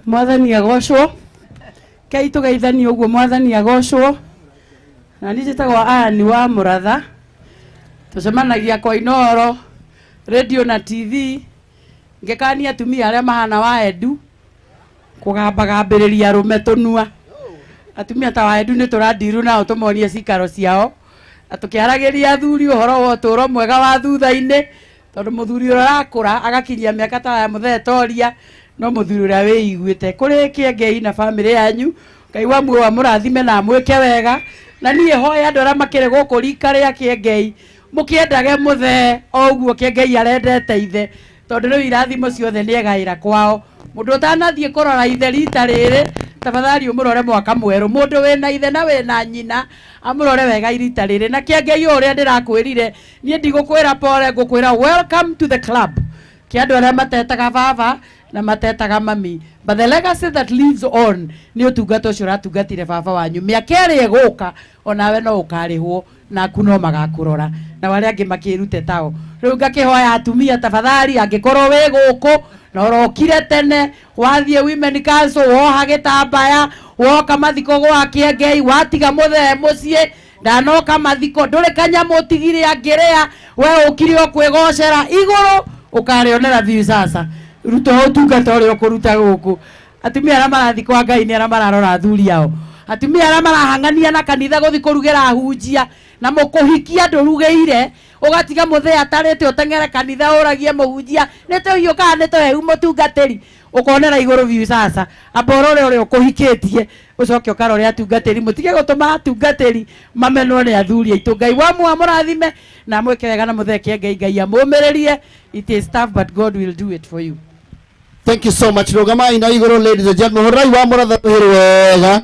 Mwathani agocwo. Kai tugeithani uguo mwathani agocwo. Na nijitagwa Ani wa Muratha. Tucemanagia kwa Inoro, radio na TV. Ngekania atumia aria mahana wa Edu. Kugambagambiriria rume tunua. Atumia ta wa Edu ni turandiru nao tumonie cikaro ciao. Atukiaragiria athuri uhoro wa uturo mwega wa thutha-ini. Tondu muthuri urakura agakinyia miaka ta ya muthetoria no muthuri uria wiiguite kuri Kiengei na family yanyu Ngai wa muo amurathime na mwike wega na nie hoya andu aria makire guku rika ria Kiengei mukiendage muthe oguo Kiengei arendete ithe tondu riu irathimo ciothe ni egaira kwao mundu utanathie kurora ithe rita riri tafadhali umurore mwaka mweru mundu wina ithe na wina nyina amurore wega irita riri na Kiengei uria ndirakwirire nie ndigukwira pole ngukwira welcome to the club kiandu aria matetaga baba na matetaga mami but the legacy that lives on ni utungata ucio ratungatire baba wanyu miaka iri guka onawe no ukarihwo na kuno magakurora na wale angi makirute tao riu ngakihoya atumia tafadhali angikorwo wi guku na urokire tene wathie women council woha gitambaya woka mathiko gwa Kiengei watiga muthe mucie ndanoka mathiko nduri kanyamu tigire angiria we ukiri okwigocera iguru ukarionera view sasa ruto utungata uri ukuruta guku atumia ara marathi kwa Ngai ni ara mararora athuri ao atumia ara marahangania na kanitha guthi kurugira hunjia na mukuhikia ndurugeire ugatiga muthe atarete utengere kanitha uragie muhunjia nito yuka nito he umutungatiri ukonera iguru view sasa aborore uri ukuhikitie ucoke ukarore atungatiri mutige gutuma atungatiri mamenwo ni athuri aitu Ngai wa mu amurathime na mweke wega na muthe Kiengei Ngai amumiririe it is tough but God will do it for you. Thank you so much. Rogamai na iguru ladies and gentlemen. Horai wa Muratha wega.